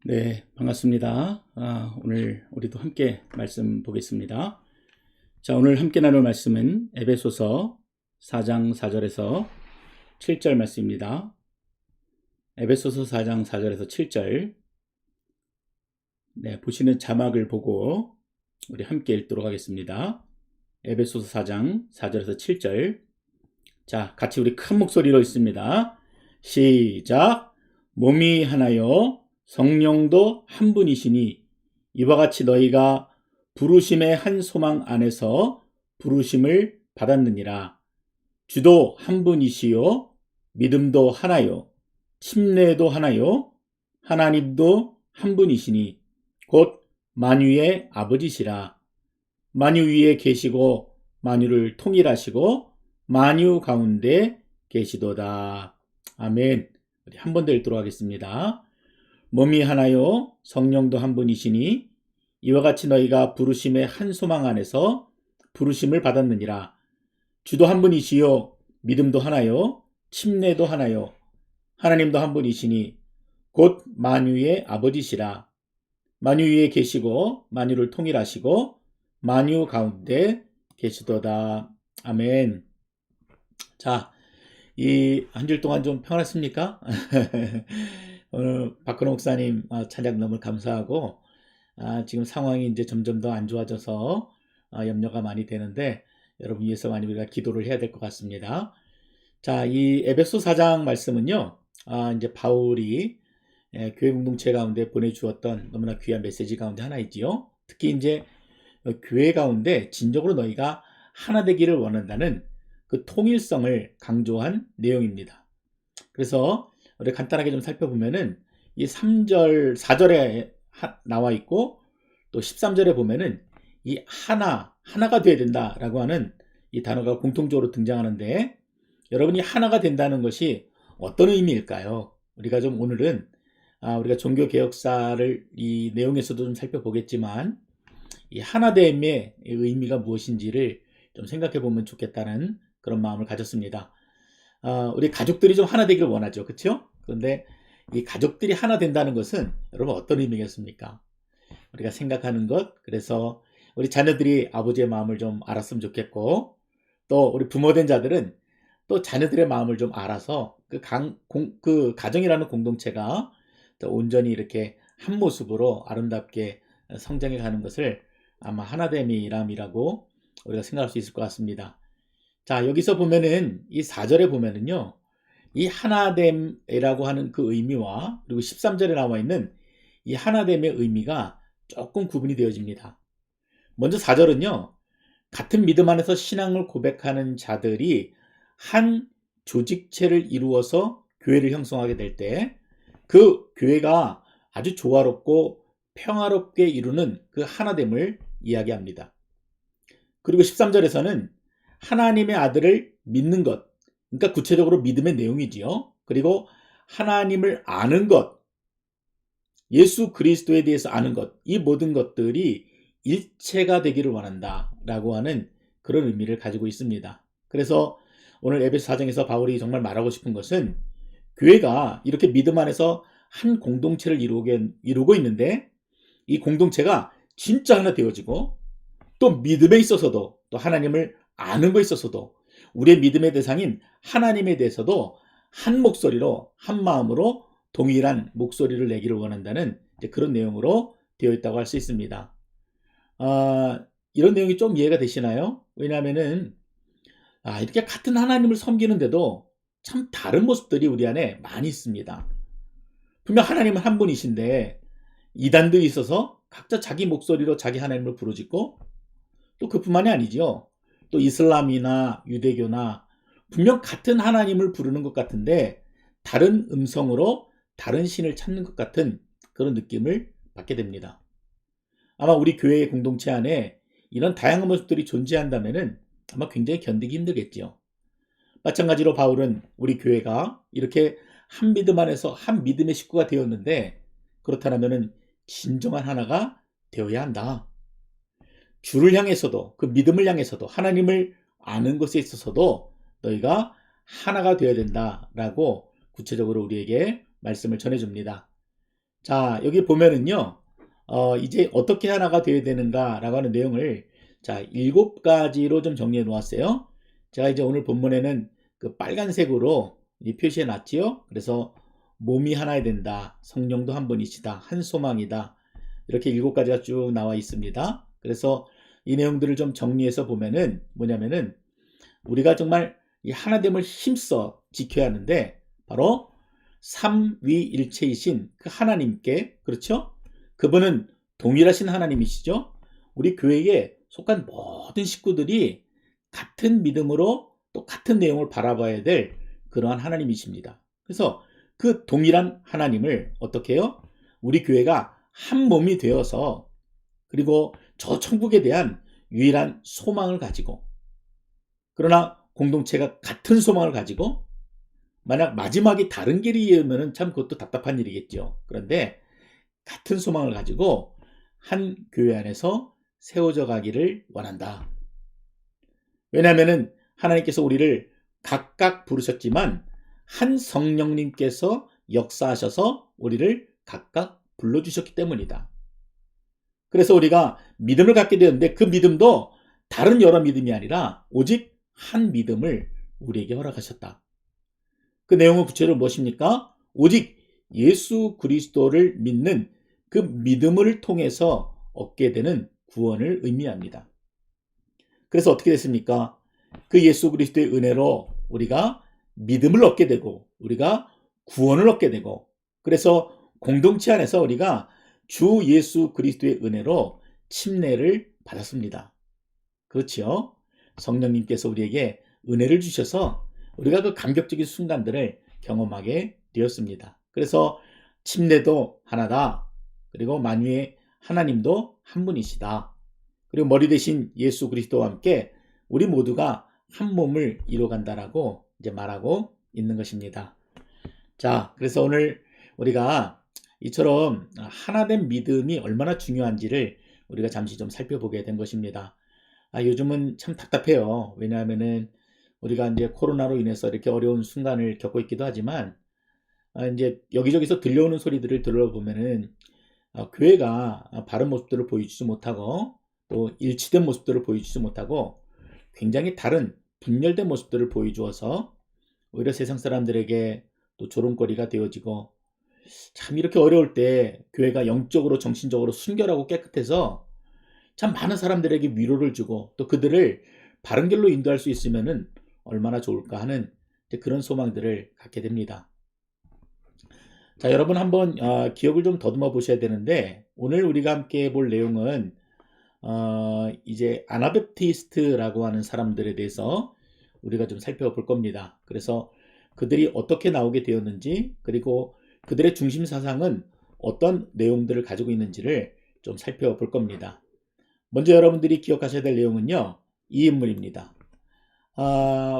네, 반갑습니다. 오늘 우리도 함께 말씀 보겠습니다. 자, 오늘 함께 나눌 말씀은 에베소서 4장 4절에서 7절 말씀입니다. 에베소서 4장 4절에서 7절. 네, 보시는 자막을 보고 우리 함께 읽도록 하겠습니다. 에베소서 4장 4절에서 7절. 자, 같이 우리 큰 목소리로 읽습니다. 시작. 몸이 하나요 성령도 한 분이시니 이와 같이 너희가 부르심의 한 소망 안에서 부르심을 받았느니라. 주도 한 분이시요 믿음도 하나요 침례도 하나요 하나님도 한 분이시니 곧 만유의 아버지시라. 만유 위에 계시고 만유를 통일하시고 만유 가운데 계시도다. 아멘. 우리 한 번 더 읽도록 하겠습니다. 몸이 하나요 성령도 한 분이시니 이와 같이 너희가 부르심의 한 소망 안에서 부르심을 받았느니라. 주도 한 분이시요 믿음도 하나요 침례도 하나요 하나님도 한 분이시니 곧 만유의 아버지시라. 만유 위에 계시고 만유를 통일하시고 만유 가운데 계시도다. 아멘. 자, 이 한 주일 동안 좀 평안했습니까? 오늘 박근호 목사님 찬양 너무 감사하고 지금 상황이 이제 점점 더 안 좋아져서 염려가 많이 되는데 여러분 위해서 많이 우리가 기도를 해야 될 것 같습니다. 자, 이 에베소 4장 말씀은요, 이제 바울이 교회 공동체 가운데 보내주었던 너무나 귀한 메시지 가운데 하나이지요. 특히 이제 교회 가운데 진정으로 너희가 하나 되기를 원한다는 그 통일성을 강조한 내용입니다. 그래서 우리 간단하게 좀 살펴보면은 이 3절, 4절에 나와 있고 또 13절에 보면은 이 하나가 돼야 된다라고 하는 이 단어가 공통적으로 등장하는데 여러분이 하나가 된다는 것이 어떤 의미일까요? 우리가 좀 오늘은 우리가 종교개혁사를 이 내용에서도 좀 살펴보겠지만 이 하나됨의 의미가 무엇인지를 좀 생각해 보면 좋겠다는 그런 마음을 가졌습니다. 우리 가족들이 좀 하나 되기를 원하죠. 그렇죠? 그런데 이 가족들이 하나 된다는 것은 여러분 어떤 의미겠습니까? 우리가 생각하는 것, 그래서 우리 자녀들이 아버지의 마음을 좀 알았으면 좋겠고 또 우리 부모된 자들은 또 자녀들의 마음을 좀 알아서 그 가정이라는 공동체가 온전히 이렇게 한 모습으로 아름답게 성장해 가는 것을 아마 하나됨이라고 우리가 생각할 수 있을 것 같습니다. 자, 여기서 보면은 이 4절에 보면은요, 이 하나됨이라고 하는 그 의미와 그리고 13절에 나와 있는 이 하나됨의 의미가 조금 구분이 되어집니다. 먼저 4절은요, 같은 믿음 안에서 신앙을 고백하는 자들이 한 조직체를 이루어서 교회를 형성하게 될 때 그 교회가 아주 조화롭고 평화롭게 이루는 그 하나됨을 이야기합니다. 그리고 13절에서는 하나님의 아들을 믿는 것, 그러니까 구체적으로 믿음의 내용이지요. 그리고 하나님을 아는 것, 예수 그리스도에 대해서 아는 것, 이 모든 것들이 일체가 되기를 원한다 라고 하는 그런 의미를 가지고 있습니다. 그래서 오늘 에베소 4장에서 바울이 정말 말하고 싶은 것은 교회가 이렇게 믿음 안에서 한 공동체를 이루고 있는데 이 공동체가 진짜 하나 되어지고 또 믿음에 있어서도 또 하나님을 아는 것에 있어서도 우리의 믿음의 대상인 하나님에 대해서도 한 목소리로 한 마음으로 동일한 목소리를 내기를 원한다는 그런 내용으로 되어 있다고 할 수 있습니다. 이런 내용이 좀 이해가 되시나요? 왜냐하면은 이렇게 같은 하나님을 섬기는데도 참 다른 모습들이 우리 안에 많이 있습니다. 분명 하나님은 한 분이신데 이단들이 있어서 각자 자기 목소리로 자기 하나님을 부르짖고 또 그뿐만이 아니죠. 또 이슬람이나 유대교나 분명 같은 하나님을 부르는 것 같은데 다른 음성으로 다른 신을 찾는 것 같은 그런 느낌을 받게 됩니다. 아마 우리 교회의 공동체 안에 이런 다양한 모습들이 존재한다면은 아마 굉장히 견디기 힘들겠죠. 마찬가지로 바울은 우리 교회가 이렇게 한 믿음 안에서 한 믿음의 식구가 되었는데 그렇다면은 진정한 하나가 되어야 한다. 주를 향해서도 그 믿음을 향해서도 하나님을 아는 것에 있어서도 너희가 하나가 되어야 된다라고 구체적으로 우리에게 말씀을 전해줍니다. 자, 여기 보면은요, 이제 어떻게 하나가 되어야 되는가라고 하는 내용을 자, 7가지로 좀 정리해 놓았어요. 제가 이제 오늘 본문에는 그 빨간색으로 표시해 놨지요. 그래서 몸이 하나야 된다. 성령도 한 분이시다. 한 소망이다. 이렇게 7가지가 쭉 나와 있습니다. 그래서 이 내용들을 좀 정리해서 보면은 뭐냐면은 우리가 정말 이 하나됨을 힘써 지켜야 하는데 바로 삼위일체이신 그 하나님께, 그렇죠? 그분은 동일하신 하나님이시죠. 우리 교회에 속한 모든 식구들이 같은 믿음으로 또 같은 내용을 바라봐야 될 그러한 하나님이십니다. 그래서 그 동일한 하나님을 어떻게 해요? 우리 교회가 한 몸이 되어서 그리고 저 천국에 대한 유일한 소망을 가지고, 그러나 공동체가 같은 소망을 가지고 만약 마지막이 다른 길이면 참 그것도 답답한 일이겠죠. 그런데 같은 소망을 가지고 한 교회 안에서 세워져 가기를 원한다. 왜냐하면 하나님께서 우리를 각각 부르셨지만 한 성령님께서 역사하셔서 우리를 각각 불러주셨기 때문이다. 그래서 우리가 믿음을 갖게 되었는데 그 믿음도 다른 여러 믿음이 아니라 오직 한 믿음을 우리에게 허락하셨다. 그 내용은 구체적으로 무엇입니까? 오직 예수 그리스도를 믿는 그 믿음을 통해서 얻게 되는 구원을 의미합니다. 그래서 어떻게 됐습니까? 그 예수 그리스도의 은혜로 우리가 믿음을 얻게 되고 우리가 구원을 얻게 되고, 그래서 공동체 안에서 우리가 주 예수 그리스도의 은혜로 침례를 받았습니다. 그렇지요? 성령님께서 우리에게 은혜를 주셔서 우리가 그 감격적인 순간들을 경험하게 되었습니다. 그래서 침례도 하나다. 그리고 만유의 하나님도 한 분이시다. 그리고 머리 대신 예수 그리스도와 함께 우리 모두가 한 몸을 이루어간다라고 이제 말하고 있는 것입니다. 자, 그래서 오늘 우리가 이처럼 하나된 믿음이 얼마나 중요한지를 우리가 잠시 좀 살펴보게 된 것입니다. 요즘은 참 답답해요. 왜냐하면은 우리가 이제 코로나로 인해서 이렇게 어려운 순간을 겪고 있기도 하지만, 이제 여기저기서 들려오는 소리들을 들어보면은 교회가 바른 모습들을 보여주지 못하고 또 일치된 모습들을 보여주지 못하고 굉장히 다른 분열된 모습들을 보여주어서 오히려 세상 사람들에게 또 조롱거리가 되어지고, 참 이렇게 어려울 때 교회가 영적으로 정신적으로 순결하고 깨끗해서 참 많은 사람들에게 위로를 주고 또 그들을 바른 길로 인도할 수 있으면은 얼마나 좋을까 하는 그런 소망들을 갖게 됩니다. 자, 여러분 한번 기억을 좀 더듬어 보셔야 되는데, 오늘 우리가 함께 볼 내용은 이제 아나베프티스트라고 하는 사람들에 대해서 우리가 좀 살펴볼 겁니다. 그래서 그들이 어떻게 나오게 되었는지, 그리고 그들의 중심 사상은 어떤 내용들을 가지고 있는지를 좀 살펴볼 겁니다. 먼저 여러분들이 기억하셔야 될 내용은요, 이 인물입니다.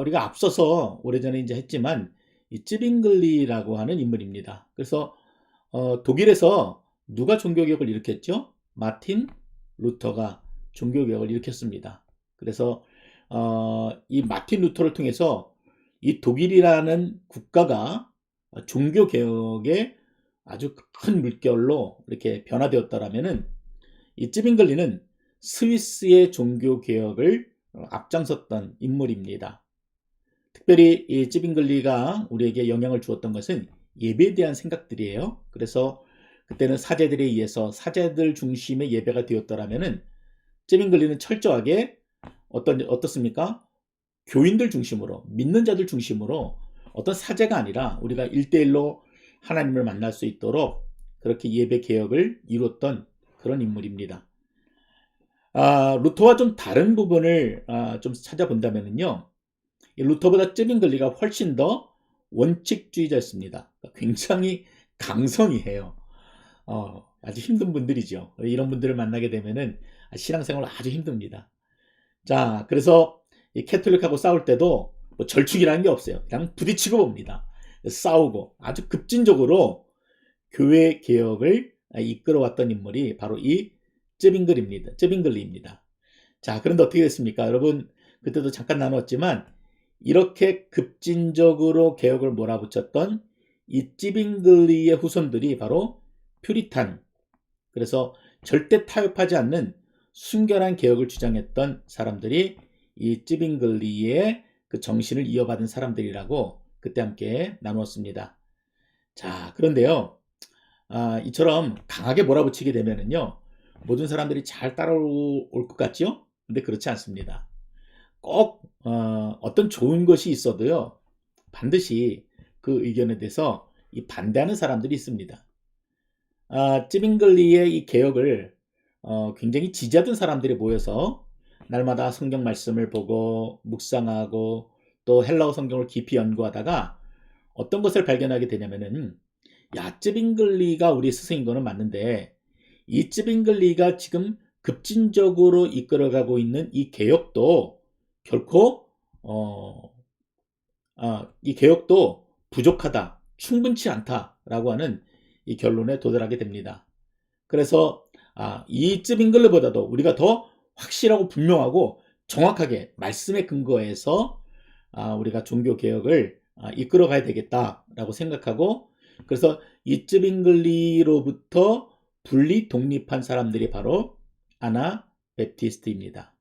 우리가 앞서서 오래전에 이제 했지만 이 쯔빙글리라고 하는 인물입니다. 그래서 독일에서 누가 종교개혁을 일으켰죠? 마틴 루터가 종교개혁을 일으켰습니다. 그래서 이 마틴 루터를 통해서 이 독일이라는 국가가 종교개혁의 아주 큰 물결로 이렇게 변화되었다라면은 이 쯔빙글리는 스위스의 종교개혁을 앞장섰던 인물입니다. 특별히 이 쯔빙글리가 우리에게 영향을 주었던 것은 예배에 대한 생각들이에요. 그래서 그때는 사제들에 의해서 사제들 중심의 예배가 되었더라면은 쯔빙글리는 철저하게 어떻습니까? 교인들 중심으로, 믿는 자들 중심으로 어떤 사제가 아니라 우리가 1대1로 하나님을 만날 수 있도록 그렇게 예배 개혁을 이뤘던 그런 인물입니다. 루터와 좀 다른 부분을 좀 찾아본다면요, 루터보다 쯔빙글리가 훨씬 더 원칙주의자였습니다. 굉장히 강성이해요. 아주 힘든 분들이죠. 이런 분들을 만나게 되면은 신앙생활 아주 힘듭니다. 자, 그래서 이 캐톨릭하고 싸울 때도 뭐 절충이라는 게 없어요. 그냥 부딪히고 봅니다. 싸우고 아주 급진적으로 교회 개혁을 이끌어왔던 인물이 바로 이 쯔빙글리입니다. 자, 그런데 어떻게 됐습니까? 여러분, 그때도 잠깐 나눴지만 이렇게 급진적으로 개혁을 몰아붙였던 이 쯔빙글리의 후손들이 바로 퓨리탄, 그래서 절대 타협하지 않는 순결한 개혁을 주장했던 사람들이 이 찌빙글리의 그 정신을 이어받은 사람들이라고 그때 함께 나누었습니다. 자, 그런데요, 이처럼 강하게 몰아붙이게 되면은요, 모든 사람들이 잘 따라올 것 같죠? 근데 그렇지 않습니다. 꼭 어떤 좋은 것이 있어도요, 반드시 그 의견에 대해서 이 반대하는 사람들이 있습니다. 찌빙글리의 이 개혁을 굉장히 지지하던 사람들이 모여서 날마다 성경 말씀을 보고 묵상하고 또 헬라어 성경을 깊이 연구하다가 어떤 것을 발견하게 되냐면은, 야, 찌빙글리가 우리 스승인 거는 맞는데 이 찌빙글리가 지금 급진적으로 이끌어가고 있는 이 개혁도 결코 이 개혁도 부족하다, 충분치 않다라고 하는 이 결론에 도달하게 됩니다. 그래서 이 찌빙글리보다도 우리가 더 확실하고 분명하고 정확하게 말씀에 근거해서 우리가 종교 개혁을 이끌어 가야 되겠다라고 생각하고, 그래서 이 찌빙글리로부터 분리 독립한 사람들이 바로 아나베프티스트입니다.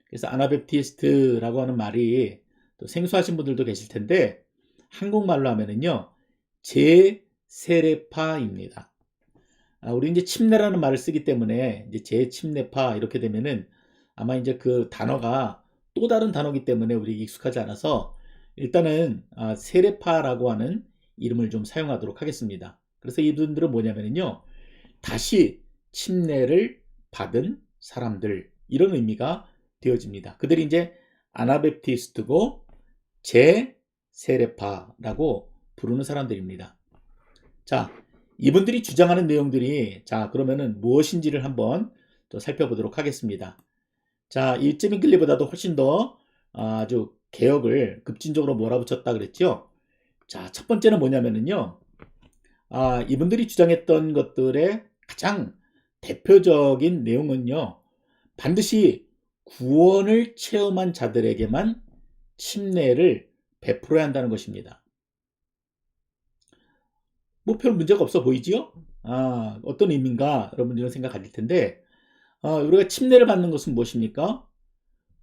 그래서 아나베프티스트라고 하는 말이 또 생소하신 분들도 계실 텐데, 한국말로 하면은요, 제세례파입니다. 우리 이제 침례라는 말을 쓰기 때문에 이제 제침례파 이렇게 되면은 아마 이제 그 단어가 또 다른 단어이기 때문에 우리 익숙하지 않아서 일단은 세례파라고 하는 이름을 좀 사용하도록 하겠습니다. 그래서 이분들은 뭐냐면요, 다시 침례를 받은 사람들, 이런 의미가 되어집니다. 그들이 이제 아나베프티스트고 제세례파라고 부르는 사람들입니다. 자, 이분들이 주장하는 내용들이 그러면은 무엇인지를 한번 또 살펴보도록 하겠습니다. 자, 이 찌빙글리보다도 훨씬 더 아주 개혁을 급진적으로 몰아붙였다 그랬죠. 자, 첫 번째는 뭐냐면은요, 이분들이 주장했던 것들의 가장 대표적인 내용은요, 반드시 구원을 체험한 자들에게만 침례를 베풀어야 한다는 것입니다. 뭐 별 문제가 없어 보이지요? 어떤 의미인가 여러분들은 생각하실 텐데, 우리가 침례를 받는 것은 무엇입니까?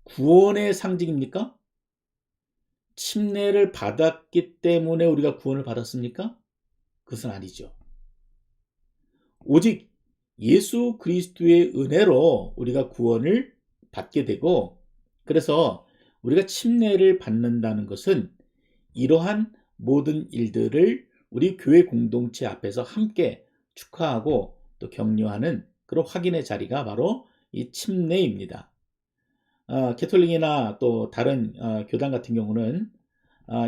구원의 상징입니까? 침례를 받았기 때문에 우리가 구원을 받았습니까? 그것은 아니죠. 오직 예수 그리스도의 은혜로 우리가 구원을 받게 되고, 그래서 우리가 침례를 받는다는 것은 이러한 모든 일들을 우리 교회 공동체 앞에서 함께 축하하고 또 격려하는 그런 확인의 자리가 바로 이 침례입니다. 캐톨릭이나 또 다른 교단 같은 경우는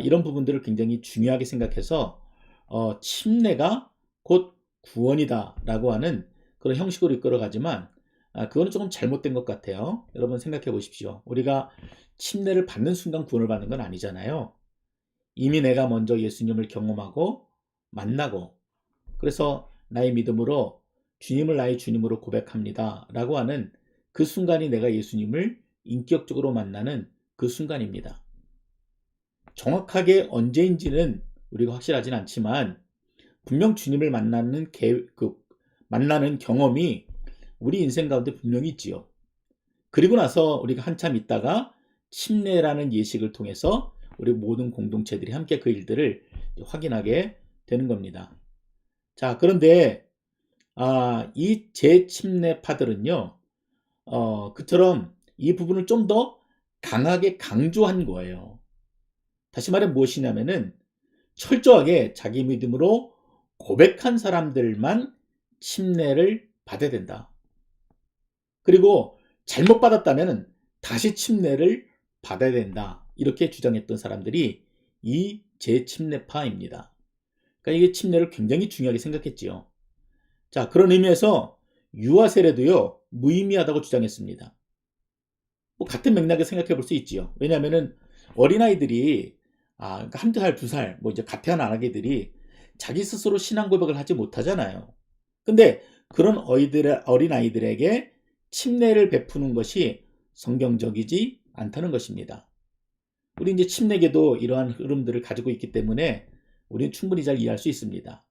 이런 부분들을 굉장히 중요하게 생각해서 침례가 곧 구원이다 라고 하는 그런 형식으로 이끌어가지만, 그거는 조금 잘못된 것 같아요. 여러분 생각해 보십시오. 우리가 침례를 받는 순간 구원을 받는 건 아니잖아요. 이미 내가 먼저 예수님을 경험하고 만나고, 그래서 나의 믿음으로 주님을 나의 주님으로 고백합니다 라고 하는 그 순간이 내가 예수님을 인격적으로 만나는 그 순간입니다. 정확하게 언제인지는 우리가 확실하진 않지만 분명 주님을 만나는 만나는 경험이 우리 인생 가운데 분명히 있지요. 그리고 나서 우리가 한참 있다가 침례라는 예식을 통해서 우리 모든 공동체들이 함께 그 일들을 확인하게 되는 겁니다. 자, 그런데 이 재침례파들은요, 그처럼 이 부분을 좀 더 강하게 강조한 거예요. 다시 말해 무엇이냐면은 철저하게 자기 믿음으로 고백한 사람들만 침례를 받아야 된다. 그리고 잘못 받았다면 다시 침례를 받아야 된다. 이렇게 주장했던 사람들이 이 재침례파입니다. 그러니까 이게 침례를 굉장히 중요하게 생각했지요. 자, 그런 의미에서 유아 세례도요, 무의미하다고 주장했습니다. 뭐 같은 맥락에 생각해 볼 수 있지요. 왜냐하면은 어린아이들이 그러니까 1살, 2살, 뭐 이제 갓 태어난 아기들이 자기 스스로 신앙 고백을 하지 못하잖아요. 근데 그런 어린아이들에게 침례를 베푸는 것이 성경적이지 않다는 것입니다. 우리 이제 침례계도 이러한 흐름들을 가지고 있기 때문에 우리는 충분히 잘 이해할 수 있습니다.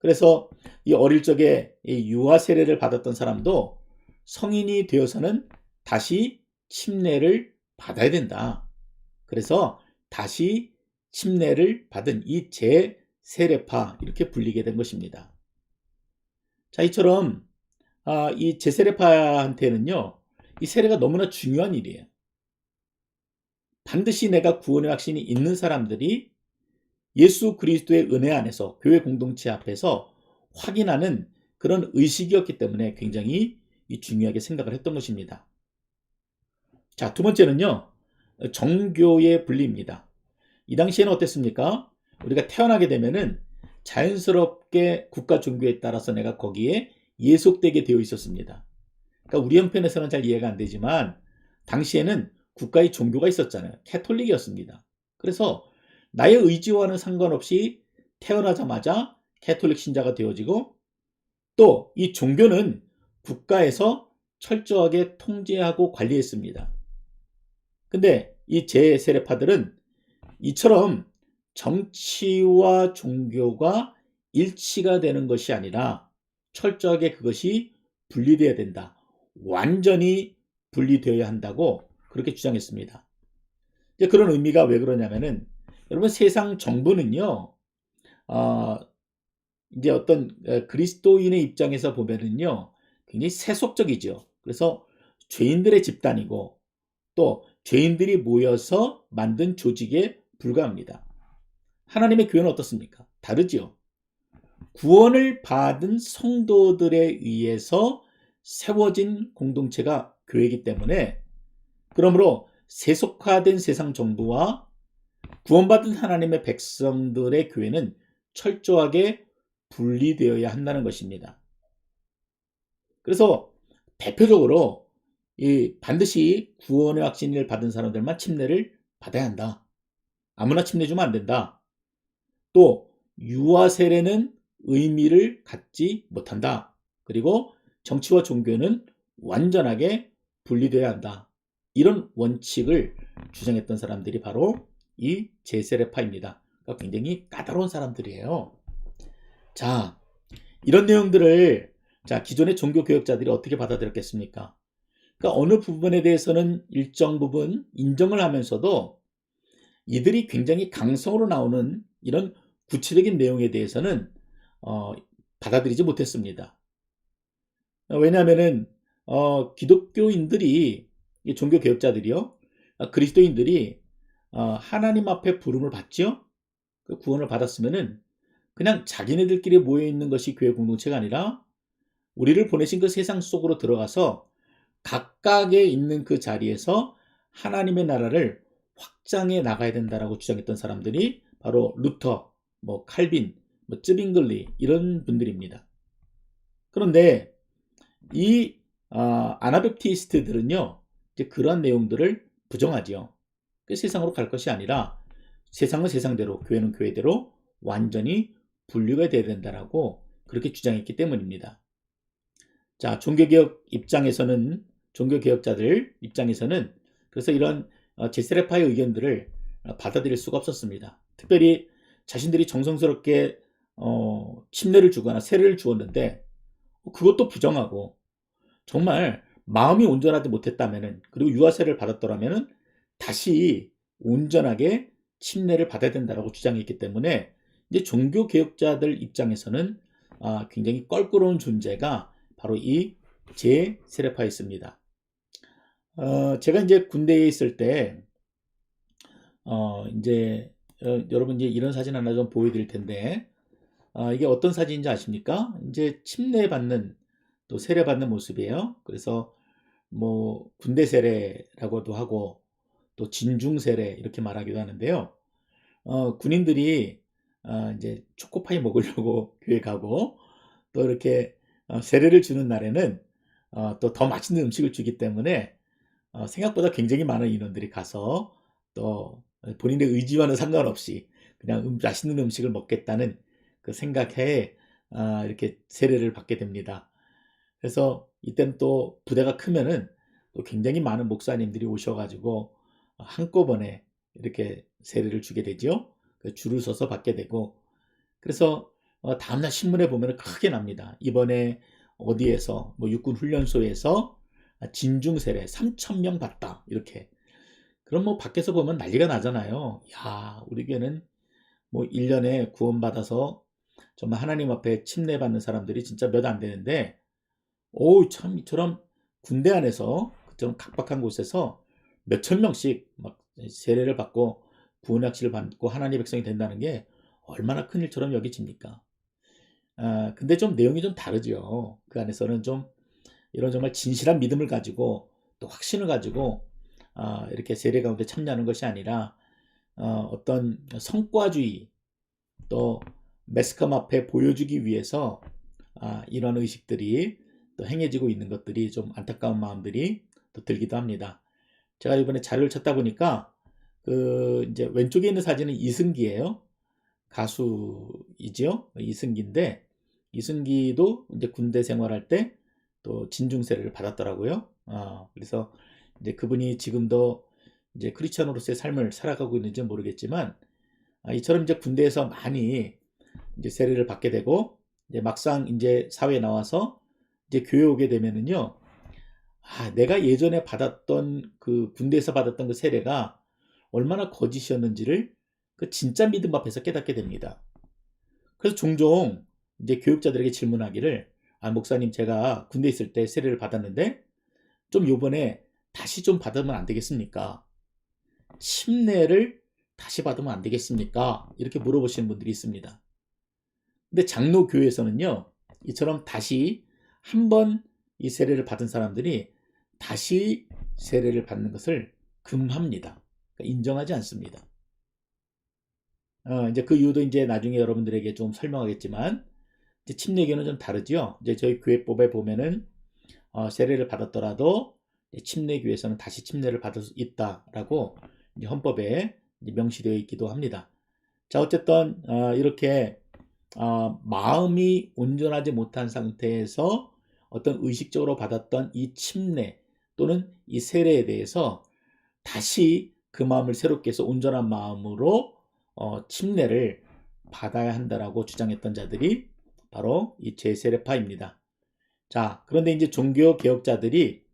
그래서 이 어릴 적에 이 유아 세례를 받았던 사람도 성인이 되어서는 다시 침례를 받아야 된다. 그래서 다시 침례를 받은 이 제세례파 이렇게 불리게 된 것입니다. 자, 이처럼 이 제세례파한테는요, 이 세례가 너무나 중요한 일이에요. 반드시 내가 구원의 확신이 있는 사람들이 예수 그리스도의 은혜 안에서 교회 공동체 앞에서 확인하는 그런 의식이었기 때문에 굉장히 중요하게 생각을 했던 것입니다. 자, 두 번째는요, 정교의 분리입니다. 이 당시에는 어땠습니까? 우리가 태어나게 되면은 자연스럽게 국가 종교에 따라서 내가 거기에 예속되게 되어 있었습니다. 그러니까 우리 형편에서는 잘 이해가 안 되지만 당시에는 국가의 종교가 있었잖아요. 캐톨릭이었습니다. 그래서 나의 의지와는 상관없이 태어나자마자 캐톨릭 신자가 되어지고 또 이 종교는 국가에서 철저하게 통제하고 관리했습니다. 근데 이 제세례파들은 이처럼 정치와 종교가 일치가 되는 것이 아니라 철저하게 그것이 분리되어야 된다. 완전히 분리되어야 한다고 그렇게 주장했습니다. 이제 그런 의미가 왜 그러냐면은 여러분 세상 정부는요, 이제 어떤 그리스도인의 입장에서 보면은요, 굉장히 세속적이죠. 그래서 죄인들의 집단이고 또 죄인들이 모여서 만든 조직에 불과합니다. 하나님의 교회는 어떻습니까? 다르죠. 구원을 받은 성도들에 의해서 세워진 공동체가 교회이기 때문에 그러므로 세속화된 세상 정부와 구원받은 하나님의 백성들의 교회는 철저하게 분리되어야 한다는 것입니다. 그래서 대표적으로 반드시 구원의 확신을 받은 사람들만 침례를 받아야 한다. 아무나 침례 주면 안 된다. 또 유아 세례는 의미를 갖지 못한다. 그리고 정치와 종교는 완전하게 분리되어야 한다. 이런 원칙을 주장했던 사람들이 바로 이 제세례파입니다. 그러니까 굉장히 까다로운 사람들이에요. 자, 이런 내용들을 기존의 종교 교역자들이 어떻게 받아들였겠습니까? 그러니까 어느 부분에 대해서는 일정 부분 인정을 하면서도 이들이 굉장히 강성으로 나오는 이런 구체적인 내용에 대해서는 받아들이지 못했습니다. 왜냐하면은 기독교인들이 종교 개혁자들이요, 그리스도인들이 하나님 앞에 부름을 받죠. 그 구원을 받았으면은 그냥 자기네들끼리 모여 있는 것이 교회 공동체가 아니라 우리를 보내신 그 세상 속으로 들어가서 각각의 있는 그 자리에서 하나님의 나라를 확장해 나가야 된다라고 주장했던 사람들이 바로 루터, 칼빈, 쯔빙글리 이런 분들입니다. 그런데 이 아나베프티스트들은요, 이제 그러한 내용들을 부정하지요. 그 세상으로 갈 것이 아니라 세상은 세상대로, 교회는 교회대로 완전히 분류가 돼야 된다라고 그렇게 주장했기 때문입니다. 자, 종교개혁 입장에서는, 종교개혁자들 입장에서는 그래서 이런 제세례파의 의견들을 받아들일 수가 없었습니다. 특별히 자신들이 정성스럽게 침례를 주거나 세례를 주었는데 그것도 부정하고 정말 마음이 온전하지 못했다면은, 그리고 유아세례를 받았더라면은 다시 온전하게 침례를 받아야 된다라고 주장했기 때문에 이제 종교개혁자들 입장에서는 굉장히 껄끄러운 존재가 바로 이 제세례파였습니다. 제가 이제 군대에 있을 때 이제 여러분 이제 이런 사진 하나 좀 보여드릴 텐데 이게 어떤 사진인지 아십니까? 이제 침례 받는 또 세례 받는 모습이에요. 그래서 군대 세례라고도 하고 또 진중 세례 이렇게 말하기도 하는데요. 군인들이 이제 초코파이 먹으려고 교회 가고 또 이렇게 세례를 주는 날에는 또 더 맛있는 음식을 주기 때문에 생각보다 굉장히 많은 인원들이 가서 또 본인의 의지와는 상관없이 그냥 맛있는 음식을 먹겠다는 그 생각에 이렇게 세례를 받게 됩니다. 그래서 이때는 또 부대가 크면은 또 굉장히 많은 목사님들이 오셔가지고 한꺼번에 이렇게 세례를 주게 되죠. 줄을 서서 받게 되고, 그래서 다음날 신문에 보면 크게 납니다. 이번에 어디에서 뭐 육군 훈련소에서 진중 세례 3,000명 봤다 이렇게. 그럼 뭐 밖에서 보면 난리가 나잖아요. 야, 우리 교회는 뭐 1년에 구원받아서 정말 하나님 앞에 침례받는 사람들이 진짜 몇 안 되는데, 오, 참 이처럼 군대 안에서 좀 각박한 곳에서 몇천 명씩 막 세례를 받고 구원 확신을 받고 하나님의 백성이 된다는 게 얼마나 큰 일처럼 여겨집니까? 근데 좀 내용이 좀 다르죠. 그 안에서는 좀 이런 정말 진실한 믿음을 가지고 또 확신을 가지고 이렇게 세례 가운데 참여하는 것이 아니라 어떤 성과주의 또 매스컴 앞에 보여주기 위해서 이런 의식들이 또 행해지고 있는 것들이 좀 안타까운 마음들이 또 들기도 합니다. 제가 이번에 자료를 찾다 보니까 그 이제 왼쪽에 있는 사진은 이승기예요. 가수이지요. 이승기인데 이승기도 이제 군대 생활할 때 또 진중세례를 받았더라고요. 그래서 이제 그분이 지금도 이제 크리스천으로서의 삶을 살아가고 있는지 모르겠지만 이처럼 이제 군대에서 많이 이제 세례를 받게 되고 이제 막상 이제 사회에 나와서 이제 교회 오게 되면은요. 내가 예전에 받았던 그 군대에서 받았던 그 세례가 얼마나 거짓이었는지를 그 진짜 믿음 앞에서 깨닫게 됩니다. 그래서 종종 이제 교육자들에게 질문하기를 목사님 제가 군대 있을 때 세례를 받았는데 좀 요번에 다시 좀 받으면 안 되겠습니까? 침례를 다시 받으면 안 되겠습니까? 이렇게 물어보시는 분들이 있습니다. 근데 장로교회에서는요, 이처럼 다시 한 번 이 세례를 받은 사람들이 다시 세례를 받는 것을 금합니다. 그러니까 인정하지 않습니다. 이제 그 이유도 이제 나중에 여러분들에게 좀 설명하겠지만, 이제 침례교는 좀 다르죠. 이제 저희 교회법에 보면은 세례를 받았더라도 침례교에서는 다시 침례를 받을 수 있다라고 이제 헌법에 이제 명시되어 있기도 합니다. 자, 어쨌든 이렇게 마음이 온전하지 못한 상태에서 어떤 의식적으로 받았던 이 침례 또는 이 세례에 대해서 다시 그 마음을 새롭게 해서 온전한 마음으로 침례를 받아야 한다라고 주장했던 자들이 바로 이 제세례파입니다. 자, 그런데 이제 종교 개혁자들이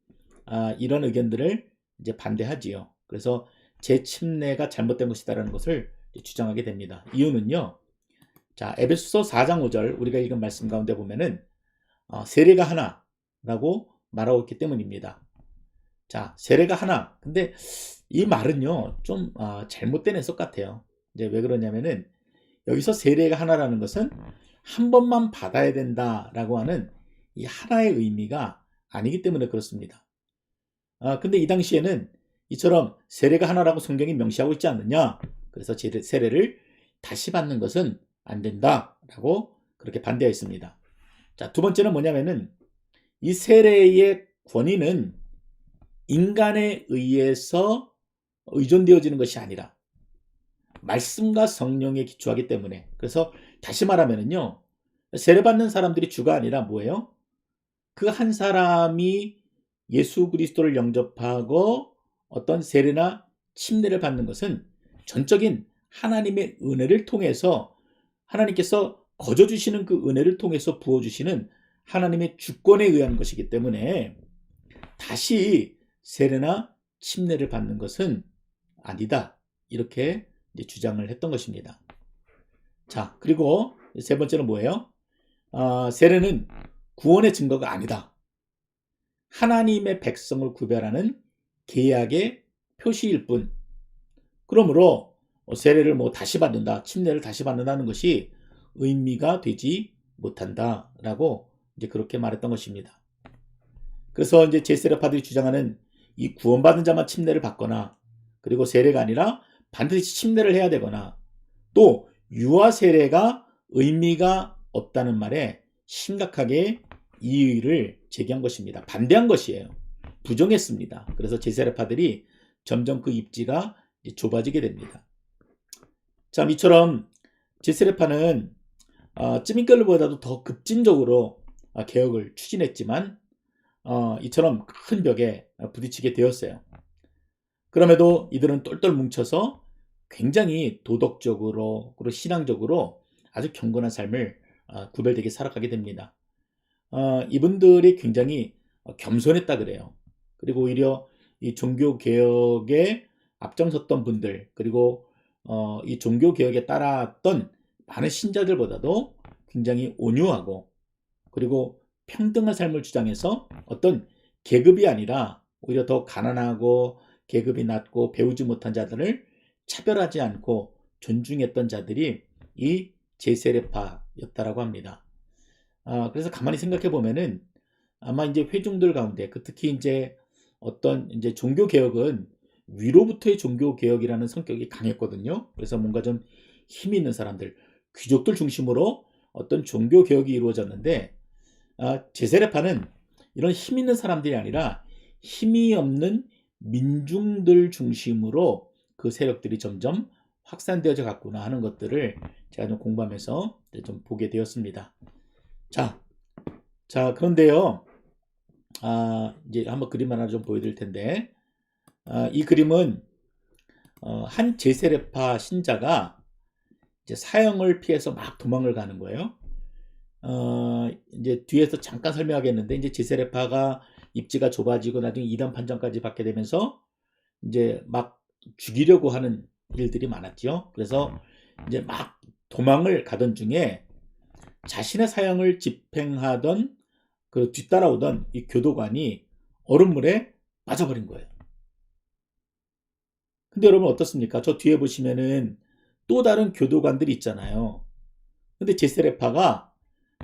이런 의견들을 이제 반대하지요. 그래서 재침례가 잘못된 것이다라는 것을 주장하게 됩니다. 이유는요. 자, 에베소서 4장 5절 우리가 읽은 말씀 가운데 보면은 세례가 하나라고 말하고 있기 때문입니다. 자, 세례가 하나. 근데 이 말은요, 좀 잘못된 해석 같아요. 이제 왜 그러냐면은 여기서 세례가 하나라는 것은 한 번만 받아야 된다라고 하는 이 하나의 의미가 아니기 때문에 그렇습니다. 근데 이 당시에는 이처럼 세례가 하나라고 성경이 명시하고 있지 않느냐. 그래서 세례를 다시 받는 것은 안 된다라고 그렇게 반대했습니다. 자, 두 번째는 뭐냐면은 이 세례의 권위는 인간에 의해서 의존되어지는 것이 아니라 말씀과 성령에 기초하기 때문에, 그래서 다시 말하면은요, 세례받는 사람들이 주가 아니라 뭐예요? 그 한 사람이 예수 그리스도를 영접하고 어떤 세례나 침례를 받는 것은 전적인 하나님의 은혜를 통해서 하나님께서 거저 주시는 그 은혜를 통해서 부어주시는 하나님의 주권에 의한 것이기 때문에 다시 세례나 침례를 받는 것은 아니다. 이렇게 이제 주장을 했던 것입니다. 자, 그리고 세 번째는 뭐예요? 세례는 구원의 증거가 아니다. 하나님의 백성을 구별하는 계약의 표시일 뿐. 그러므로 세례를 뭐 다시 받는다, 침례를 다시 받는다는 것이 의미가 되지 못한다라고 이제 그렇게 말했던 것입니다. 그래서 이제 제세례파들이 주장하는 이 구원받은 자만 침례를 받거나 그리고 세례가 아니라 반드시 침례를 해야 되거나 또 유아 세례가 의미가 없다는 말에 심각하게 이의를 제기한 것입니다. 반대한 것이에요. 부정했습니다. 그래서 제세례파들이 점점 그 입지가 좁아지게 됩니다. 자, 이처럼 제세례파는 찌민결보다도 더 급진적으로 개혁을 추진했지만 이처럼 큰 벽에 부딪히게 되었어요. 그럼에도 이들은 똘똘 뭉쳐서 굉장히 도덕적으로 그리고 신앙적으로 아주 경건한 삶을 구별되게 살아가게 됩니다. 이분들이 굉장히 겸손했다 그래요. 그리고 오히려 이 종교개혁에 앞장섰던 분들, 그리고 이 종교개혁에 따랐던 많은 신자들보다도 굉장히 온유하고, 그리고 평등한 삶을 주장해서 어떤 계급이 아니라 오히려 더 가난하고 계급이 낮고 배우지 못한 자들을 차별하지 않고 존중했던 자들이 이 제세례파였다라고 합니다. 그래서 가만히 생각해 보면은 아마 이제 회중들 가운데 특히 이제 어떤 이제 종교 개혁은 위로부터의 종교 개혁이라는 성격이 강했거든요. 그래서 뭔가 좀 힘이 있는 사람들, 귀족들 중심으로 어떤 종교 개혁이 이루어졌는데, 제세례파는 이런 힘 있는 사람들이 아니라 힘이 없는 민중들 중심으로 그 세력들이 점점 확산되어져 갔구나 하는 것들을 제가 좀 공부하면서 좀 보게 되었습니다. 자, 그런데요, 이제 한번 그림 하나 좀 보여드릴 텐데, 이 그림은 한 제세례파 신자가 이제 사형을 피해서 막 도망을 가는 거예요. 이제 뒤에서 잠깐 설명하겠는데, 이제 제세례파가 입지가 좁아지고 나중에 이단 판정까지 받게 되면서 이제 막 죽이려고 하는 일들이 많았죠. 그래서 이제 막 도망을 가던 중에 자신의 사형을 집행하던 그 뒤따라오던 이 교도관이 얼음물에 빠져버린 거예요. 근데 여러분 어떻습니까? 저 뒤에 보시면은 또 다른 교도관들이 있잖아요. 근데 제세례파가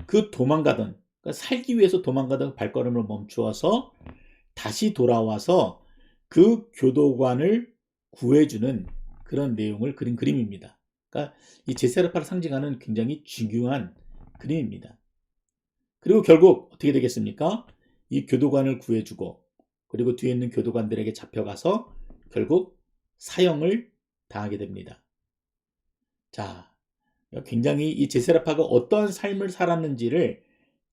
그 도망가던, 그러니까 살기 위해서 도망가던 발걸음을 멈추어서 다시 돌아와서 그 교도관을 구해주는 그런 내용을 그린 그림입니다. 그러니까 이 제세례파를 상징하는 굉장히 중요한 그림입니다. 그리고 결국 어떻게 되겠습니까? 이 교도관을 구해주고, 그리고 뒤에 있는 교도관들에게 잡혀가서 결국 사형을 당하게 됩니다. 자, 굉장히 이 제세례파가 어떠한 삶을 살았는지를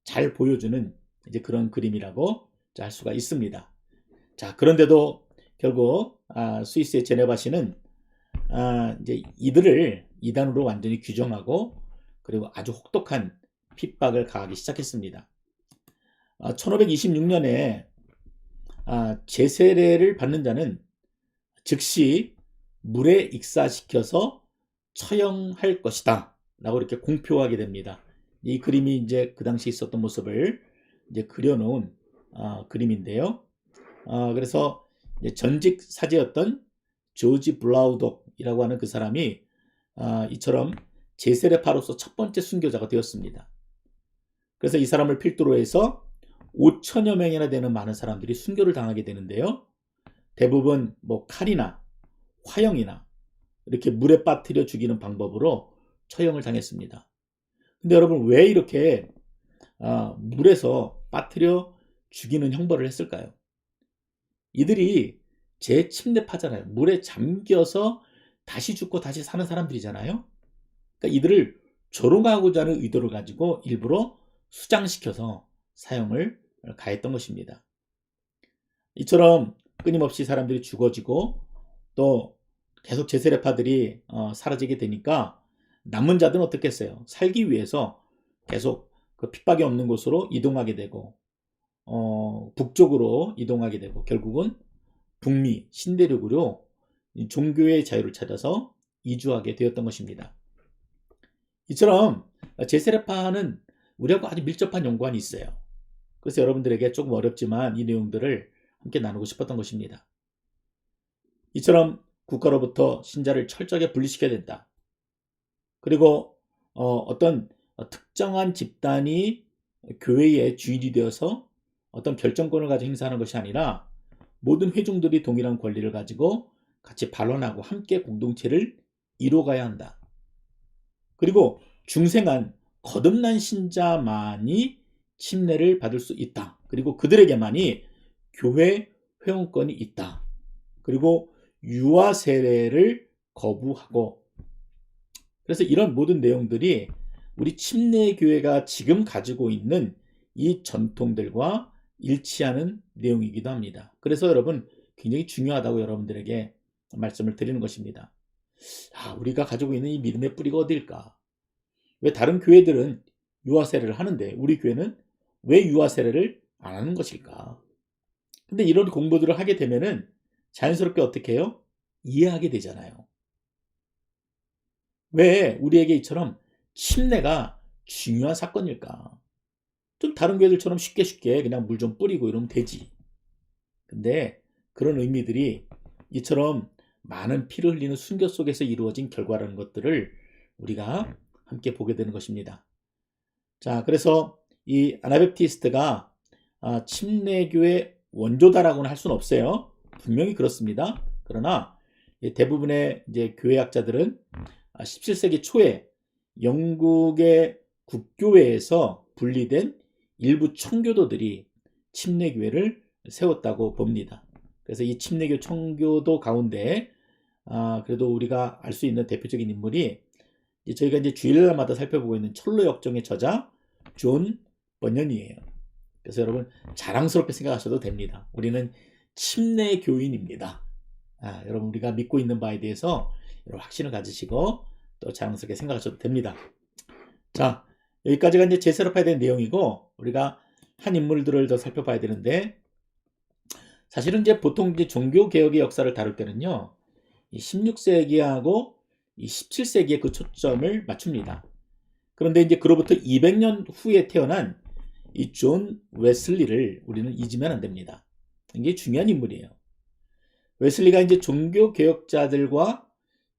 잘 보여주는 이제 그런 그림이라고 할 수가 있습니다. 자, 그런데도 결국 스위스의 제네바시는 이제 이들을 이단으로 완전히 규정하고, 그리고 아주 혹독한 핍박을 가하기 시작했습니다. 1526년에 제세례를 받는 자는 즉시 물에 익사시켜서 처형할 것이다 라고 이렇게 공표하게 됩니다. 이 그림이 이제 그 당시 있었던 모습을 이제 그려놓은 그림인데요. 그래서 이제 전직 사제였던 조지 블라우독이라고 하는 그 사람이 이처럼 제세례파로서 첫 번째 순교자가 되었습니다. 그래서 이 사람을 필두로 해서 5천여 명이나 되는 많은 사람들이 순교를 당하게 되는데요. 대부분 뭐 칼이나 화형이나 이렇게 물에 빠뜨려 죽이는 방법으로 처형을 당했습니다. 근데 여러분 왜 이렇게 물에서 빠뜨려 죽이는 형벌을 했을까요? 이들이 재침례파잖아요. 물에 잠겨서 다시 죽고 다시 사는 사람들이잖아요. 그러니까 이들을 조롱하고자 하는 의도를 가지고 일부러 수장시켜서 사형을 가했던 것입니다. 이처럼 끊임없이 사람들이 죽어지고 또 계속 제세례파들이 사라지게 되니까 남은 자들은 어떻게 했어요? 살기 위해서 계속 그 핍박이 없는 곳으로 이동하게 되고 북쪽으로 이동하게 되고 결국은 북미 신대륙으로 종교의 자유를 찾아서 이주하게 되었던 것입니다. 이처럼 제세례파는 우리하고 아주 밀접한 연관이 있어요. 그래서 여러분들에게 조금 어렵지만 이 내용들을 함께 나누고 싶었던 것입니다. 이처럼 국가로부터 신자를 철저하게 분리시켜야 된다. 그리고 어떤 특정한 집단이 교회의 주인이 되어서 어떤 결정권을 가지고 행사하는 것이 아니라 모든 회중들이 동일한 권리를 가지고 같이 반론하고 함께 공동체를 이뤄가야 한다. 그리고 중생한 거듭난 신자만이 침례를 받을 수 있다. 그리고 그들에게만이 교회 회원권이 있다. 그리고 유아 세례를 거부하고, 그래서 이런 모든 내용들이 우리 침례교회가 지금 가지고 있는 이 전통들과 일치하는 내용이기도 합니다. 그래서 여러분 굉장히 중요하다고 여러분들에게 말씀을 드리는 것입니다. 우리가 가지고 있는 이 믿음의 뿌리가 어딜까? 왜 다른 교회들은 유아 세례를 하는데 우리 교회는 왜 유아 세례를 안 하는 것일까? 근데 이런 공부들을 하게 되면은 자연스럽게 어떻게 해요? 이해하게 되잖아요. 왜 우리에게 이처럼 침례가 중요한 사건일까? 좀 다른 교회들처럼 쉽게 그냥 물 좀 뿌리고 이러면 되지. 근데 그런 의미들이 이처럼 많은 피를 흘리는 순교 속에서 이루어진 결과라는 것들을 우리가 함께 보게 되는 것입니다. 자, 그래서 이 아나베프티스트가 침례교의 원조다라고는 할 수는 없어요. 분명히 그렇습니다. 그러나 대부분의 이제 교회학자들은 17세기 초에 영국의 국교회에서 분리된 일부 청교도들이 침례교회를 세웠다고 봅니다. 그래서 이 침례교 청교도 가운데 그래도 우리가 알 수 있는 대표적인 인물이 저희가 이제 주일날마다 살펴보고 있는 철로 역정의 저자 존 번연이에요. 그래서 여러분 자랑스럽게 생각하셔도 됩니다. 우리는 침례 교인입니다. 여러분 우리가 믿고 있는 바에 대해서 여러분 확신을 가지시고 또 자랑스럽게 생각하셔도 됩니다. 자, 여기까지가 이제 재설업해야 되는 내용이고 우리가 한 인물들을 더 살펴봐야 되는데 사실은 이제 보통 이제 종교 개혁의 역사를 다룰 때는요, 이 16세기하고 이 17세기에 그 초점을 맞춥니다. 그런데 이제 그로부터 200년 후에 태어난 이 존 웨슬리를 우리는 잊으면 안 됩니다. 굉장히 중요한 인물이에요. 웨슬리가 이제 종교 개혁자들과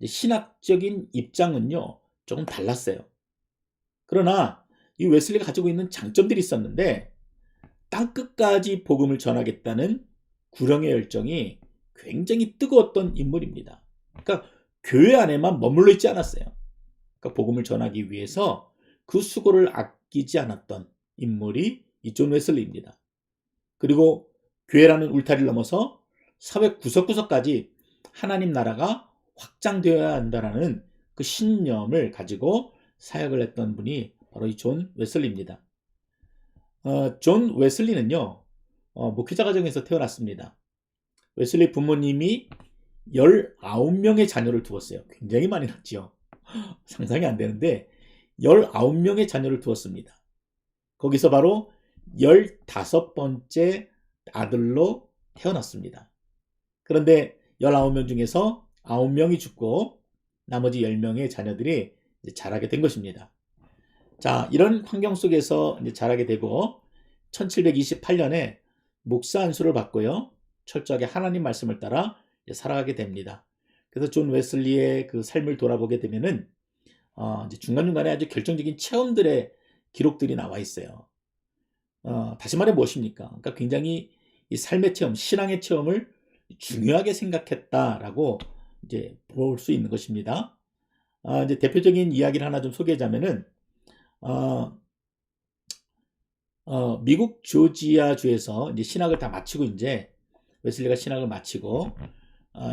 신학적인 입장은요, 조금 달랐어요. 그러나 이 웨슬리가 가지고 있는 장점들이 있었는데 땅끝까지 복음을 전하겠다는 구령의 열정이 굉장히 뜨거웠던 인물입니다. 그러니까 교회 안에만 머물러 있지 않았어요. 그러니까 복음을 전하기 위해서 그 수고를 아끼지 않았던 인물이 이 존 웨슬리입니다. 그리고 교회라는 울타리를 넘어서 사회 구석구석까지 하나님 나라가 확장되어야 한다는 그 신념을 가지고 사역을 했던 분이 바로 이 존 웨슬리입니다. 존 웨슬리는요, 목회자 가정에서 태어났습니다. 웨슬리 부모님이 19명의 자녀를 두었어요. 굉장히 많이 낳지요. 상상이 안 되는데 19명의 자녀를 두었습니다. 거기서 바로 15번째 아들로 태어났습니다. 그런데 19명 중에서 9명이 죽고 나머지 10명의 자녀들이 이제 자라게 된 것입니다. 자, 이런 환경 속에서 이제 자라게 되고 1728년에 목사 안수를 받고요. 철저하게 하나님 말씀을 따라 살아가게 됩니다. 그래서 존 웨슬리의 그 삶을 돌아보게 되면은 이제 중간중간에 아주 결정적인 체험들의 기록들이 나와 있어요. 다시 말해 무엇입니까? 그러니까 굉장히 이 삶의 체험, 신앙의 체험을 중요하게 생각했다라고 이제 볼 수 있는 것입니다. 이제 대표적인 이야기를 하나 좀 소개하자면은 미국 조지아주에서 이제 신학을 다 마치고 이제 웨슬리가 신학을 마치고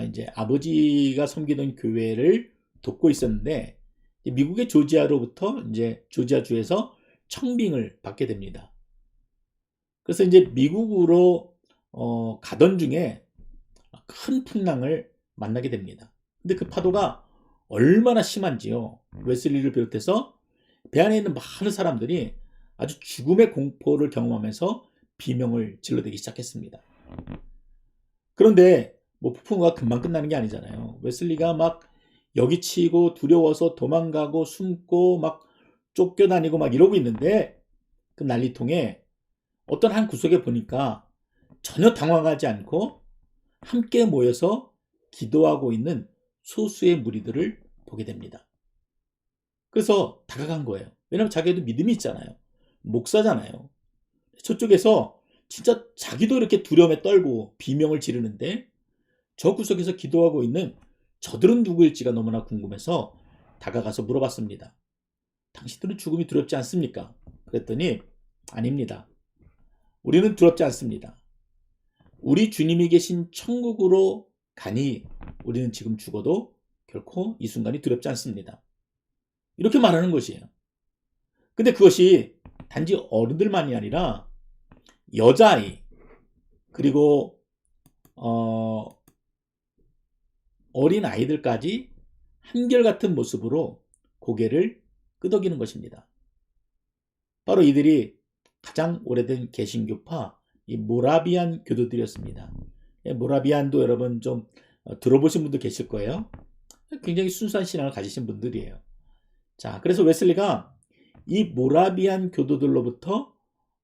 이제 아버지가 섬기던 교회를 돕고 있었는데 미국의 조지아로부터 이제 조지아주에서 청빙을 받게 됩니다. 그래서 이제 미국으로 가던 중에 큰 풍랑을 만나게 됩니다. 근데 그 파도가 얼마나 심한지요. 웨슬리를 비롯해서 배 안에 있는 많은 사람들이 아주 죽음의 공포를 경험하면서 비명을 질러대기 시작했습니다. 그런데 뭐 폭풍우가 금방 끝나는 게 아니잖아요. 웨슬리가 막 여기치고 두려워서 도망가고 숨고 막 쫓겨다니고 막 이러고 있는데 그 난리통에 어떤 한 구석에 보니까 전혀 당황하지 않고 함께 모여서 기도하고 있는 소수의 무리들을 보게 됩니다. 그래서 다가간 거예요. 왜냐하면 자기도 믿음이 있잖아요. 목사잖아요. 저쪽에서 진짜 자기도 이렇게 두려움에 떨고 비명을 지르는데 저 구석에서 기도하고 있는 저들은 누구일지가 너무나 궁금해서 다가가서 물어봤습니다. 당신들은 죽음이 두렵지 않습니까? 그랬더니 아닙니다. 우리는 두렵지 않습니다. 우리 주님이 계신 천국으로 가니 우리는 지금 죽어도 결코 이 순간이 두렵지 않습니다. 이렇게 말하는 것이에요. 근데 그것이 단지 어른들만이 아니라 여자아이 그리고 어린 아이들까지 한결같은 모습으로 고개를 끄덕이는 것입니다. 바로 이들이 가장 오래된 개신교파 이 모라비안 교도들이었습니다. 모라비안도 여러분 좀 들어보신 분도 계실 거예요. 굉장히 순수한 신앙을 가지신 분들이에요. 자, 그래서 웨슬리가 이 모라비안 교도들로부터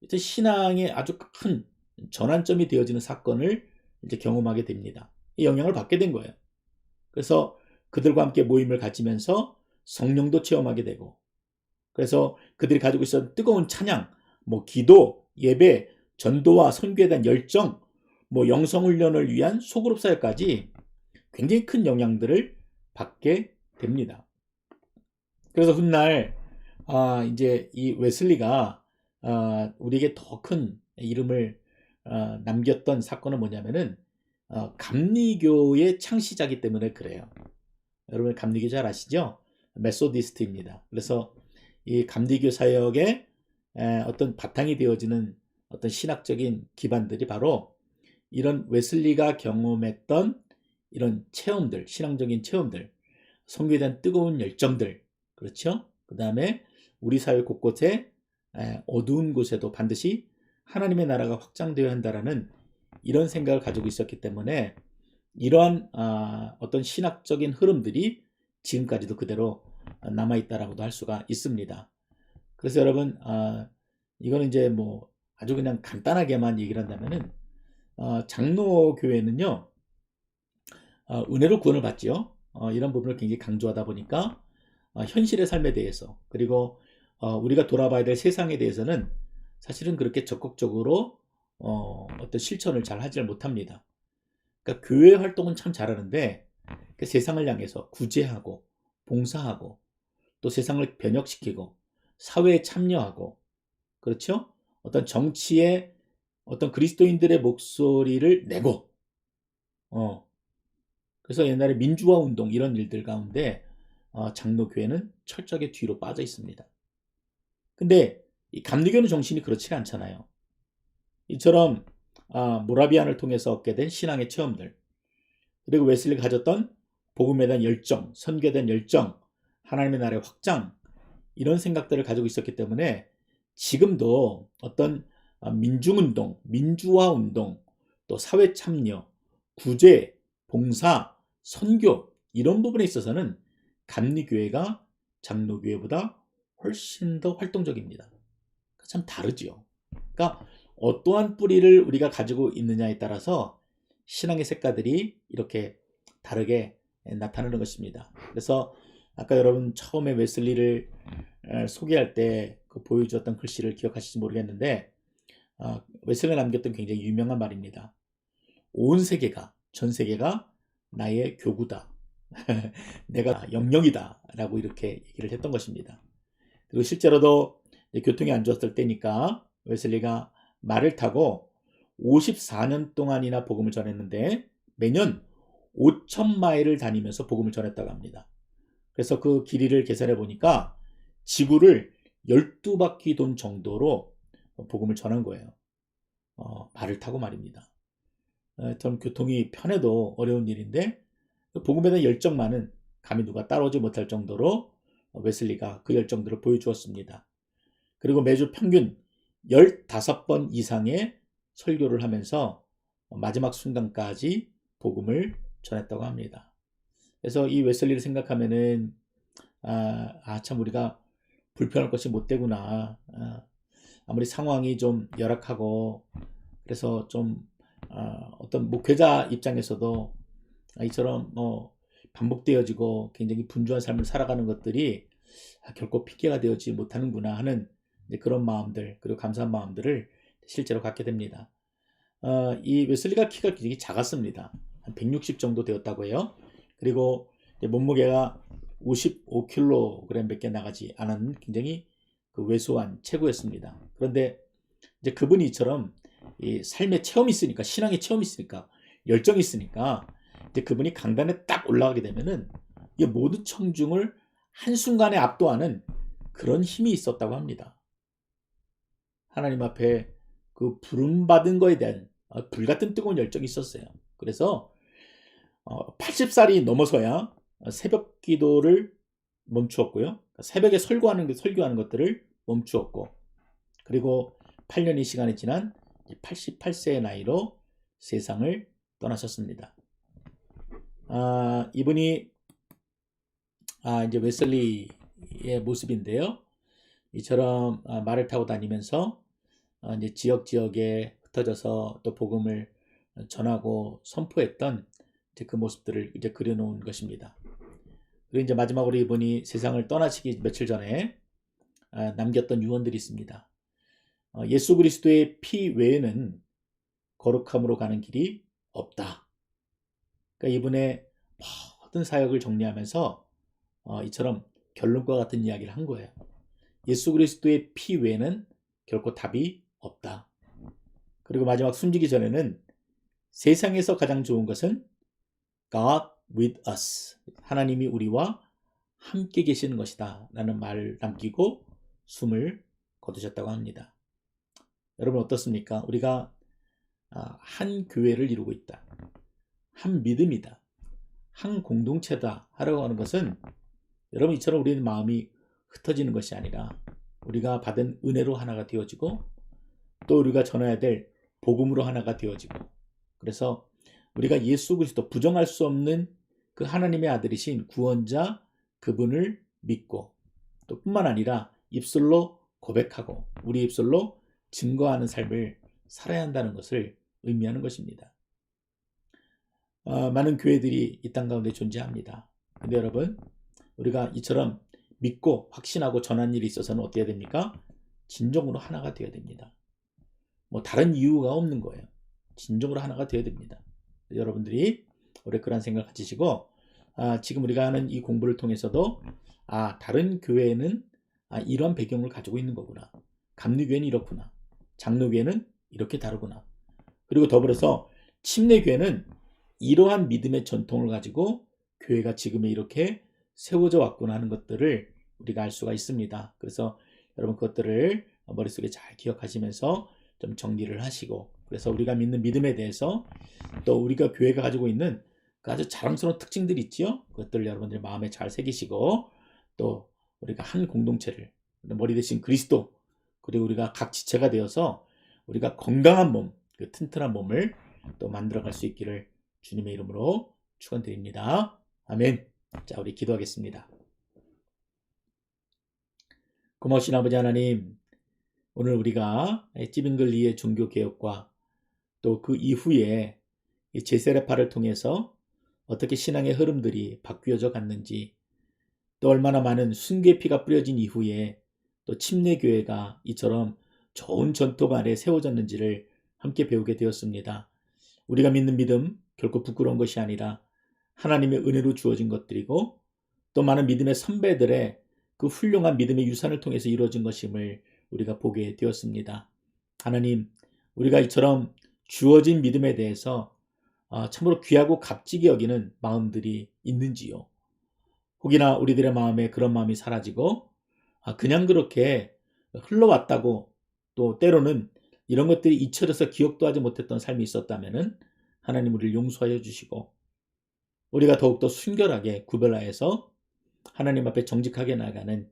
이제 신앙의 아주 큰 전환점이 되어지는 사건을 이제 경험하게 됩니다. 이 영향을 받게 된 거예요. 그래서 그들과 함께 모임을 가지면서 성령도 체험하게 되고, 그래서 그들이 가지고 있었던 뜨거운 찬양, 기도, 예배, 전도와 선교에 대한 열정, 영성훈련을 위한 소그룹 사역까지 굉장히 큰 영향들을 받게 됩니다. 그래서 훗날 이제 이 웨슬리가 우리에게 더 큰 이름을 남겼던 사건은 뭐냐면은 감리교의 창시자기 때문에 그래요. 여러분 감리교 잘 아시죠? 메소디스트입니다. 그래서 이 감리교 사역의 어떤 바탕이 되어지는 어떤 신학적인 기반들이 바로 이런 웨슬리가 경험했던 이런 체험들, 신앙적인 체험들, 선교에 대한 뜨거운 열정들, 그렇죠? 그 다음에 우리 사회 곳곳에 어두운 곳에도 반드시 하나님의 나라가 확장되어야 한다라는 이런 생각을 가지고 있었기 때문에 이러한 어떤 신학적인 흐름들이 지금까지도 그대로 남아있다라고도 할 수가 있습니다. 그래서 여러분 이거는 이제 아주 그냥 간단하게만 얘기를 한다면은 장로교회는요 은혜로 구원을 받지요. 이런 부분을 굉장히 강조하다 보니까 현실의 삶에 대해서 그리고 우리가 돌아봐야 될 세상에 대해서는 사실은 그렇게 적극적으로 어떤 실천을 잘 하지 못합니다. 그러니까 교회 활동은 참 잘하는데 그 세상을 향해서 구제하고 봉사하고 또 세상을 변혁시키고 사회에 참여하고 그렇죠? 어떤 정치에 어떤 그리스도인들의 목소리를 내고 그래서 옛날에 민주화 운동 이런 일들 가운데 장로교회는 철저하게 뒤로 빠져 있습니다. 근데 이 감리교는 정신이 그렇지 않잖아요. 이처럼 모라비안을 통해서 얻게 된 신앙의 체험들 그리고 웨슬리가 가졌던 복음에 대한 열정, 선교에 대한 열정, 하나님의 나라의 확장 이런 생각들을 가지고 있었기 때문에 지금도 어떤 민중운동, 민주화운동, 또 사회 참여, 구제, 봉사, 선교 이런 부분에 있어서는 감리교회가 장로교회보다 훨씬 더 활동적입니다. 참 다르죠. 그러니까 어떠한 뿌리를 우리가 가지고 있느냐에 따라서 신앙의 색깔들이 이렇게 다르게 나타나는 것입니다. 그래서 아까 여러분 처음에 웨슬리를 소개할 때 그 보여주었던 글씨를 기억하실지 모르겠는데 웨슬리가 남겼던 굉장히 유명한 말입니다. 온 세계가 전 세계가 나의 교구다. 내가 영령이다 라고 이렇게 얘기를 했던 것입니다. 그리고 실제로도 교통이 안 좋았을 때니까 웨슬리가 말을 타고 54년 동안이나 복음을 전했는데 매년 5,000마일을 다니면서 복음을 전했다고 합니다. 그래서 그 길이를 계산해 보니까 지구를 12바퀴 돈 정도로 복음을 전한 거예요. 말을 타고 말입니다. 전 교통이 편해도 어려운 일인데 복음에 대한 열정만은 감히 누가 따라오지 못할 정도로 웨슬리가 그 열정들을 보여주었습니다. 그리고 매주 평균 15번 이상의 설교를 하면서 마지막 순간까지 복음을 전했다고 합니다. 그래서 이 웨슬리를 생각하면은 참 우리가 불편할 것이 못 되구나. 아무리 상황이 좀 열악하고 그래서 좀 어떤 목회자 입장에서도 이처럼 반복되어지고 굉장히 분주한 삶을 살아가는 것들이 결코 핑계가 되어지지 못하는구나 하는 그런 마음들 그리고 감사한 마음들을 실제로 갖게 됩니다. 이 웨슬리가 키가 굉장히 작았습니다. 한 160 정도 되었다고 해요. 그리고 몸무게가 55kg 밖에 나가지 않은 굉장히 그 왜소한 체구였습니다. 그런데 이제 그분이 이처럼 이 삶의 체험이 있으니까 신앙의 체험이 있으니까 열정이 있으니까 이제 그분이 강단에 딱 올라가게 되면은 이 모든 청중을 한순간에 압도하는 그런 힘이 있었다고 합니다. 하나님 앞에 그 부름받은 거에 대한 불같은 뜨거운 열정이 있었어요. 그래서 80살이 넘어서야 새벽 기도를 멈추었고요. 새벽에 설교하는 것들을 멈추었고 그리고 8년의 시간이 지난 88세의 나이로 세상을 떠나셨습니다. 이분이 이제 웨슬리의 모습인데요. 이처럼 말을 타고 다니면서 이제 지역에 흩어져서 또 복음을 전하고 선포했던 이제 그 모습들을 이제 그려놓은 것입니다. 그리고 이제 마지막으로 이분이 세상을 떠나시기 며칠 전에 남겼던 유언들이 있습니다. 예수 그리스도의 피 외에는 거룩함으로 가는 길이 없다. 그러니까 이분의 모든 사역을 정리하면서 이처럼 결론과 같은 이야기를 한 거예요. 예수 그리스도의 피 외에는 결코 답이 없다. 그리고 마지막 숨지기 전에는 세상에서 가장 좋은 것은 God with us. 하나님이 우리와 함께 계시는 것이다. 라는 말을 남기고 숨을 거두셨다고 합니다. 여러분 어떻습니까? 우리가 한 교회를 이루고 있다. 한 믿음이다. 한 공동체다. 하라고 하는 것은 여러분 이처럼 우리의 마음이 흩어지는 것이 아니라 우리가 받은 은혜로 하나가 되어지고 또 우리가 전해야 될 복음으로 하나가 되어지고 그래서 우리가 예수 그리스도 부정할 수 없는 그 하나님의 아들이신 구원자 그분을 믿고 또 뿐만 아니라 입술로 고백하고 우리 입술로 증거하는 삶을 살아야 한다는 것을 의미하는 것입니다. 많은 교회들이 이 땅 가운데 존재합니다. 근데 여러분 우리가 이처럼 믿고 확신하고 전한 일이 있어서는 어떻게 됩니까? 진정으로 하나가 되어야 됩니다. 뭐 다른 이유가 없는 거예요. 진정으로 하나가 되어야 됩니다. 여러분들이 올해 그런 생각을 가지시고 지금 우리가 하는 이 공부를 통해서도 다른 교회는 이런 배경을 가지고 있는 거구나. 감리교회는 이렇구나. 장로교회는 이렇게 다르구나. 그리고 더불어서 침례교회는 이러한 믿음의 전통을 가지고 교회가 지금 이렇게 세워져 왔구나 하는 것들을 우리가 알 수가 있습니다. 그래서 여러분 그것들을 머릿속에 잘 기억하시면서 좀 정리를 하시고 그래서 우리가 믿는 믿음에 대해서 또 우리가 교회가 가지고 있는 그 아주 자랑스러운 특징들이 있죠. 그것들을 여러분들 마음에 잘 새기시고 또 우리가 한 공동체를 머리 대신 그리스도 그리고 우리가 각 지체가 되어서 우리가 건강한 몸, 그 튼튼한 몸을 또 만들어갈 수 있기를 주님의 이름으로 축원드립니다. 아멘. 자, 우리 기도하겠습니다. 고마우신 아버지 하나님, 오늘 우리가 찌빙글리의 종교개혁과 또 그 이후에 제세례파를 통해서 어떻게 신앙의 흐름들이 바뀌어져 갔는지 또 얼마나 많은 순교의 피가 뿌려진 이후에 또 침례교회가 이처럼 좋은 전통 아래 세워졌는지를 함께 배우게 되었습니다. 우리가 믿는 믿음 결코 부끄러운 것이 아니라 하나님의 은혜로 주어진 것들이고 또 많은 믿음의 선배들의 그 훌륭한 믿음의 유산을 통해서 이루어진 것임을 우리가 보게 되었습니다. 하나님, 우리가 이처럼 주어진 믿음에 대해서 참으로 귀하고 값지게 여기는 마음들이 있는지요? 혹이나 우리들의 마음에 그런 마음이 사라지고 그냥 그렇게 흘러왔다고 또 때로는 이런 것들이 잊혀져서 기억도 하지 못했던 삶이 있었다면 하나님 우리를 용서하여 주시고 우리가 더욱더 순결하게 구별하여서 하나님 앞에 정직하게 나가는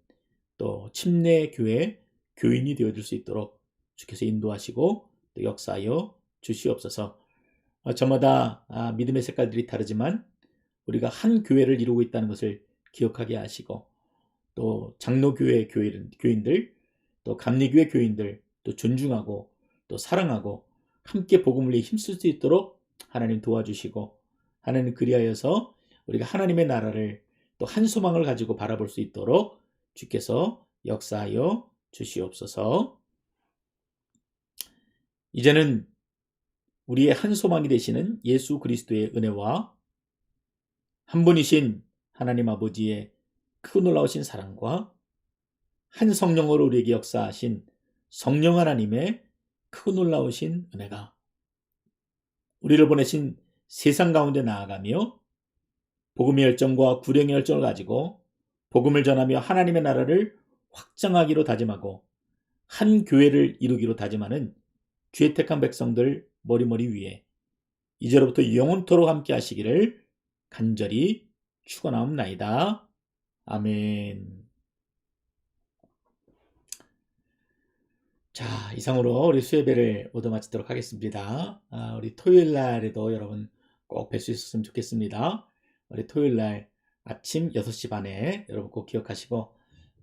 또 침례교회 교인이 되어줄 수 있도록 주께서 인도하시고 또 역사하여 주시옵소서. 저마다 믿음의 색깔들이 다르지만 우리가 한 교회를 이루고 있다는 것을 기억하게 하시고 또 장로교회 교인들 또 감리교회 교인들 또 존중하고 또 사랑하고 함께 복음을 위해 힘쓸 수 있도록 하나님 도와주시고 하나님 그리하여서 우리가 하나님의 나라를 또 한 소망을 가지고 바라볼 수 있도록 주께서 역사하여 주시옵소서. 이제는 우리의 한 소망이 되시는 예수 그리스도의 은혜와 한 분이신 하나님 아버지의 크고 놀라우신 사랑과 한 성령으로 우리에게 역사하신 성령 하나님의 크고 놀라우신 은혜가 우리를 보내신 세상 가운데 나아가며 복음의 열정과 구령의 열정을 가지고 복음을 전하며 하나님의 나라를 확장하기로 다짐하고 한 교회를 이루기로 다짐하는 주의 택한 백성들 머리머리 위에 이제로부터 영원토록 함께 하시기를 간절히 축원하옵나이다. 아멘. 자, 이상으로 우리 수요예배를 모두 마치도록 하겠습니다. 우리 토요일 날에도 여러분 꼭 뵐 수 있었으면 좋겠습니다. 우리 토요일 날 아침 6시 반에 여러분 꼭 기억하시고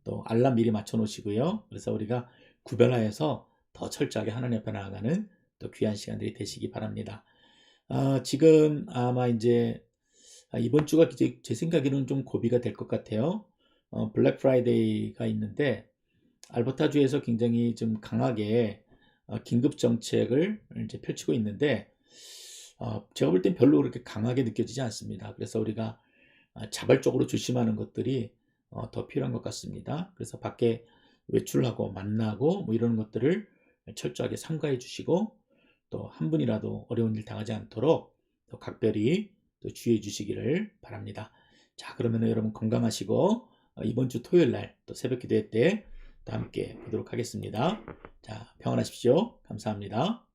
또 알람 미리 맞춰 놓으시고요. 그래서 우리가 구별하여서 더 철저하게 하나님 앞에 나아가는 또 귀한 시간들이 되시기 바랍니다. 지금 아마 이제 이번 주가 제 생각에는 좀 고비가 될 것 같아요. 블랙 프라이데이가 있는데 알버타주에서 굉장히 좀 강하게 긴급 정책을 이제 펼치고 있는데 제가 볼 땐 별로 그렇게 강하게 느껴지지 않습니다. 그래서 우리가 자발적으로 조심하는 것들이 더 필요한 것 같습니다. 그래서 밖에 외출하고 만나고 뭐 이런 것들을 철저하게 삼가해 주시고 또 한 분이라도 어려운 일 당하지 않도록 또 각별히 또 주의해 주시기를 바랍니다. 자, 그러면 여러분 건강하시고 이번 주 토요일 날 또 새벽 기도회 때 또 함께 보도록 하겠습니다. 자, 평안하십시오. 감사합니다.